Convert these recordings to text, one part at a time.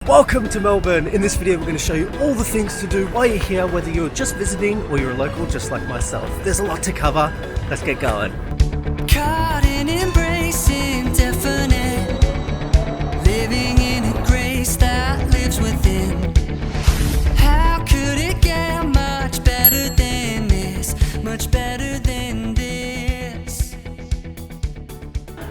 Welcome to Melbourne. In this video we're going to show you all the things to do while you're here, whether you're just visiting or you're a local just like myself. There's a lot to cover. Let's get going. Caught in embracing definite, living in a grace that lives within. How could it get much better than this? Much better than this.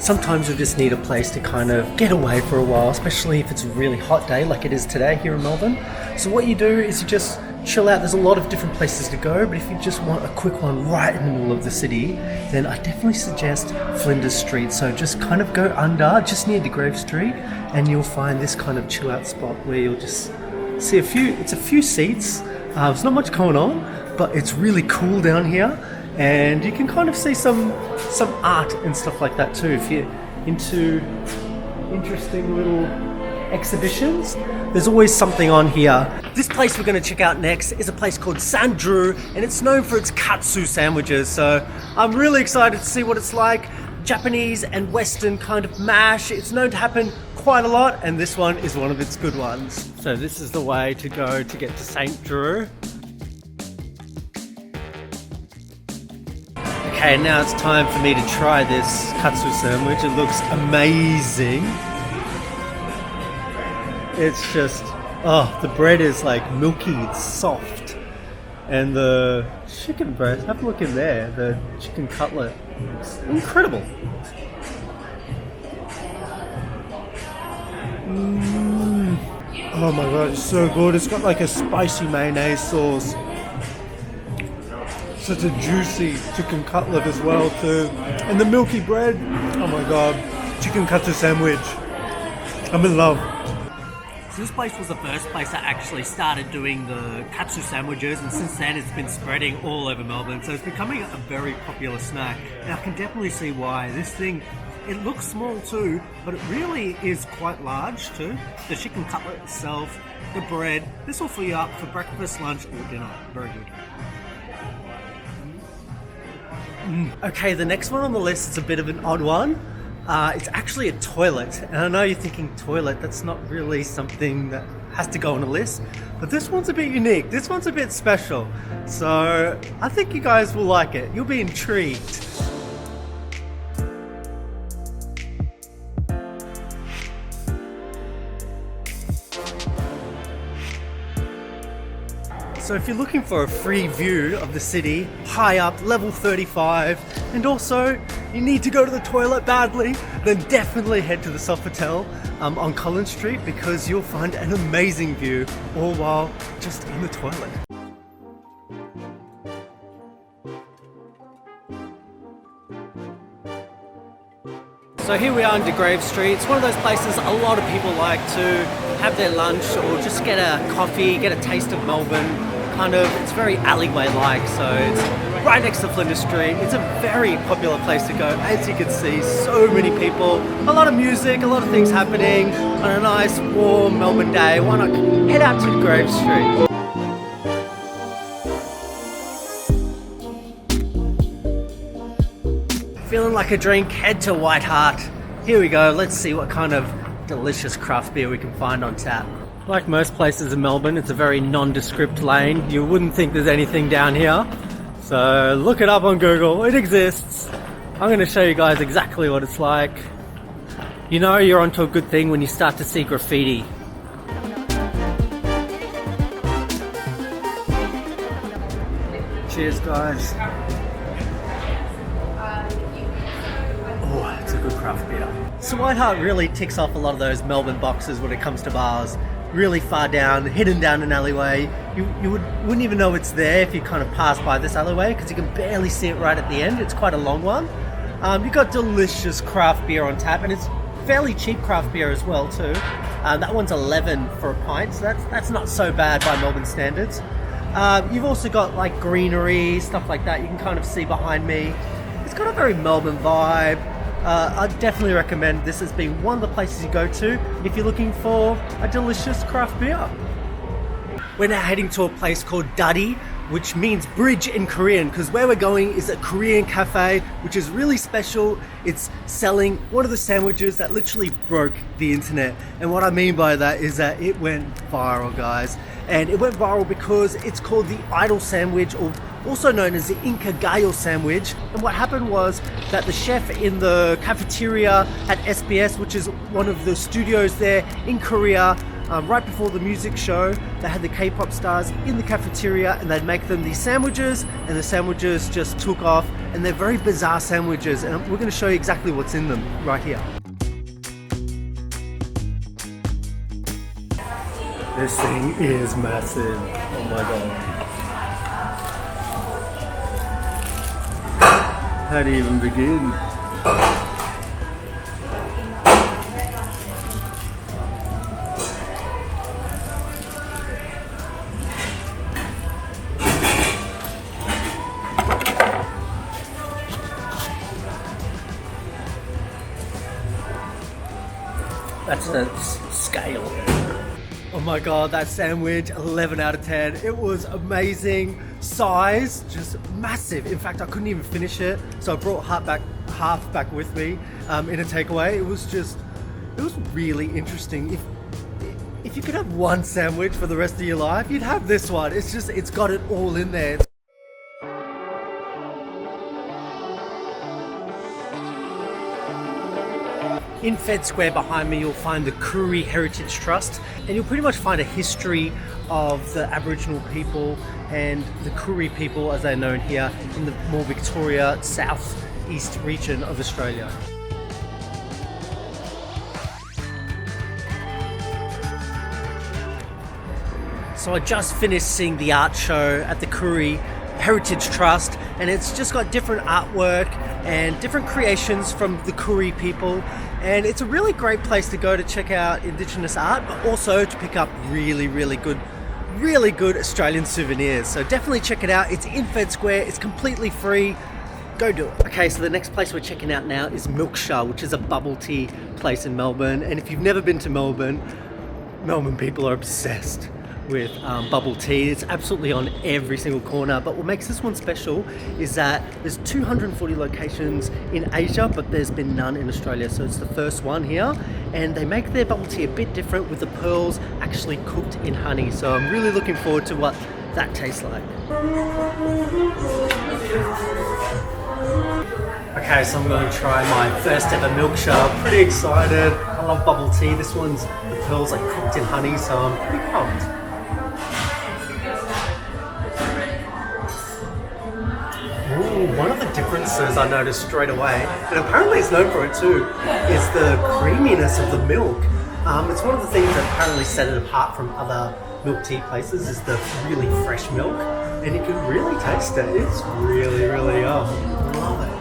Sometimes we just need a place to kind of get away for a while, especially if it's a really hot day like it is today here in Melbourne. So what you do is you just chill out. There's a lot of different places to go, but if you just want a quick one right in the middle of the city, then I definitely suggest Flinders Street. So just kind of go under, just near Grave Street, and you'll find this kind of chill out spot where you'll just see a few seats. There's not much going on, but it's really cool down here. And you can kind of see some art and stuff like that too. If you're into interesting little exhibitions, there's always something on here. This place we're going to check out next is a place called Sandru, and it's known for its Katsu sandwiches. So I'm really excited to see what it's like. Japanese and Western kind of mash. It's known to happen quite a lot, and this one is one of its good ones. So this is the way to go to get to St. Drew. Okay, now it's time for me to try this Katsu sandwich. It looks amazing. It's just, the bread is like milky, it's soft. And the chicken breast, have a look in there, the chicken cutlet, it's incredible. Oh my god, it's so good. It's got like a spicy mayonnaise sauce. Such a juicy chicken cutlet as well too. And the milky bread, oh my god, chicken katsu sandwich. I'm in love. So this place was the first place that actually started doing the katsu sandwiches, and since then it's been spreading all over Melbourne. So it's becoming a very popular snack. And I can definitely see why. This thing, it looks small too, but it really is quite large too. The chicken cutlet itself, the bread, this will fill you up for breakfast, lunch or dinner. Very good. Okay, the next one on the list is a bit of an odd one. It's actually a toilet, and I know you're thinking toilet, that's not really something that has to go on a list, but this one's a bit unique, this one's a bit special, so I think you guys will like it, you'll be intrigued. So if you're looking for a free view of the city, high up, level 35, and also you need to go to the toilet badly, then definitely head to the Sofitel on Collins Street, because you'll find an amazing view, all while just in the toilet. So here we are in Grave Street. It's one of those places a lot of people like to have their lunch or just get a coffee, get a taste of Melbourne. It's very alleyway-like, so it's right next to Flinders Street. It's a very popular place to go. As you can see, so many people, a lot of music, a lot of things happening on a nice, warm Melbourne day. Why not head out to Grave Street? Feeling like a drink? Head to White Hart. Here we go. Let's see what kind of delicious craft beer we can find on tap. Like most places in Melbourne, it's a very nondescript lane. You wouldn't think there's anything down here. So look it up on Google, it exists. I'm going to show you guys exactly what it's like. You know you're onto a good thing when you start to see graffiti. Cheers guys. Oh, it's a good craft beer. So White Hart really ticks off a lot of those Melbourne boxes when it comes to bars. Really far down, hidden down an alleyway. You wouldn't even know it's there if you kind of pass by this alleyway, because you can barely see it right at the end. It's quite a long one. You've got delicious craft beer on tap, and it's fairly cheap craft beer as well too. That one's 11 for a pint, so that's not so bad by Melbourne standards. You've also got like greenery, stuff like that you can kind of see behind me. It's got a very Melbourne vibe. I'd definitely recommend this as being one of the places you go to if you're looking for a delicious craft beer. We're now heading to a place called Duddy. which means bridge in Korean, because where we're going is a Korean cafe, which is really special. It's selling one of the sandwiches that literally broke the internet. And what I mean by that is that it went viral, guys. And it went viral because it's called the Idol Sandwich, or also known as the Inca Gallo Sandwich. And what happened was that the chef in the cafeteria at SBS, which is one of the studios there in Korea, right before the music show, they had the K-pop stars in the cafeteria and they'd make them these sandwiches, and the sandwiches just took off, and they're very bizarre sandwiches, and we're going to show you exactly what's in them right here. This thing is massive. Oh my god. How do you even begin? That's a scale. Oh my god, that sandwich, 11 out of 10. It was amazing. Size, just massive. In fact, I couldn't even finish it, so I brought half back with me in a takeaway. It was really interesting. If you could have one sandwich for the rest of your life, you'd have this one. It's got it all in there. In Fed Square behind me, you'll find the Koori Heritage Trust, and you'll pretty much find a history of the Aboriginal people and the Koori people, as they're known here in the more Victoria southeast region of Australia. So I just finished seeing the art show at the Koori Heritage Trust, and it's just got different artwork and different creations from the Koori people, and it's a really great place to go to check out Indigenous art, but also to pick up really good Australian souvenirs. So definitely check it out. It's in Fed Square, it's completely free. Go do it. Okay, so the next place we're checking out now is Milksha, which is a bubble tea place in Melbourne, and if you've never been to Melbourne people are obsessed with bubble tea. It's absolutely on every single corner, but what makes this one special is that there's 240 locations in Asia, but there's been none in Australia, so it's the first one here, and they make their bubble tea a bit different with the pearls actually cooked in honey, so I'm really looking forward to what that tastes like. Okay, so I'm going to try my first ever Milksha. Pretty excited. I love bubble tea. This one's, the pearls are cooked in honey, so I'm pretty pumped. One of the differences I noticed straight away, and apparently it's known for it too, is the creaminess of the milk. It's one of the things that apparently set it apart from other milk tea places, is the really fresh milk, and you can really taste it. It's really yum. Love it.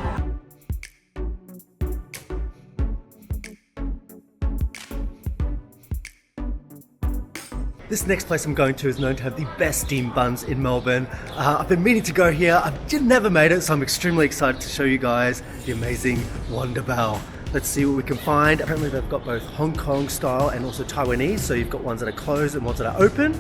This next place I'm going to is known to have the best steamed buns in Melbourne. I've been meaning to go here. I never made it, so I'm extremely excited to show you guys the amazing Wonder Bao. Let's see what we can find. Apparently they've got both Hong Kong style and also Taiwanese, so you've got ones that are closed and ones that are open.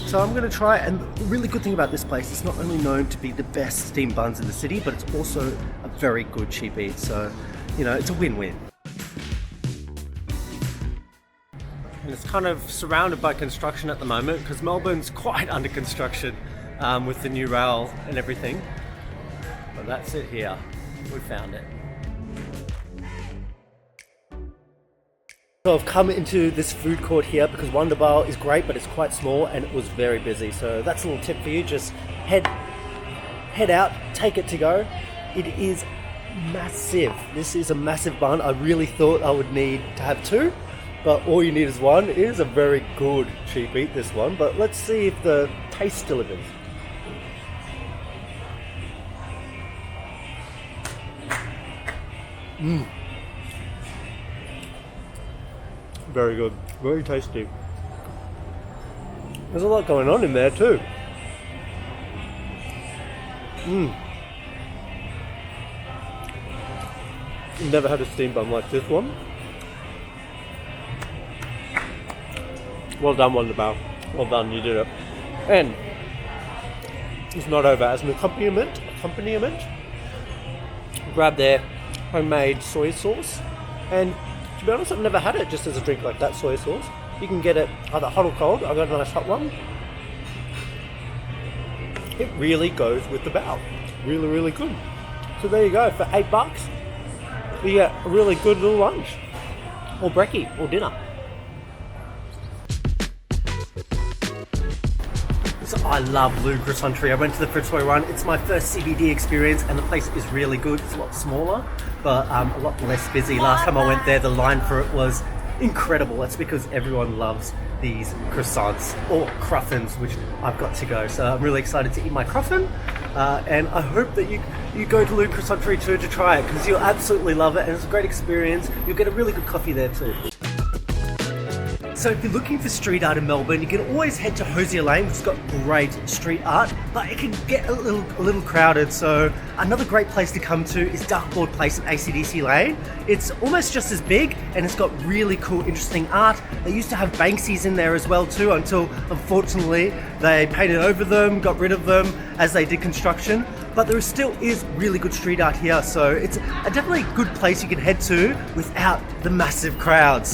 So I'm going to try it, and the really good thing about this place, it's not only known to be the best steamed buns in the city, but it's also a very good cheap eat. So, you know, it's a win-win. And it's kind of surrounded by construction at the moment, because Melbourne's quite under construction with the new rail and everything. But that's it here. We found it. So I've come into this food court here because Wonder Bao is great, but it's quite small and it was very busy. So that's a little tip for you. Just head out, take it to go. It is massive. This is a massive bun. I really thought I would need to have two, but all you need is one. It is a very good cheap eat, this one, but let's see if the taste delivers. Very good, very tasty. There's a lot going on in there too. Never had a steamed bun like this one. Well done, Wonder Bao. Well done, you did it. And is not over. As an accompaniment, grab their homemade soy sauce, and to be honest, I've never had it just as a drink like that, soy sauce. You can get it either hot or cold. I got a nice hot one. It really goes with the bao. Really, really good. So there you go. For $8, you get a really good little lunch, or brekkie, or dinner. So I love Lou Croissantry. I went to the Fitzroy one. It's my first CBD experience, and the place is really good. It's a lot smaller, but a lot less busy. Last time I went there, the line for it was incredible. That's because everyone loves these croissants, or cruffins, which I've got to go. So I'm really excited to eat my cruffin, and I hope that you go to Lou Croissantry too to try it, because you'll absolutely love it, and it's a great experience. You'll get a really good coffee there too. So if you're looking for street art in Melbourne, you can always head to Hosier Lane, which has got great street art, but it can get a little crowded. So another great place to come to is Dartboard Place at AC/DC Lane. It's almost just as big, and it's got really cool, interesting art. They used to have Banksies in there as well too, until unfortunately they painted over them, got rid of them as they did construction. But there still is really good street art here, so it's a definitely good place you can head to without the massive crowds.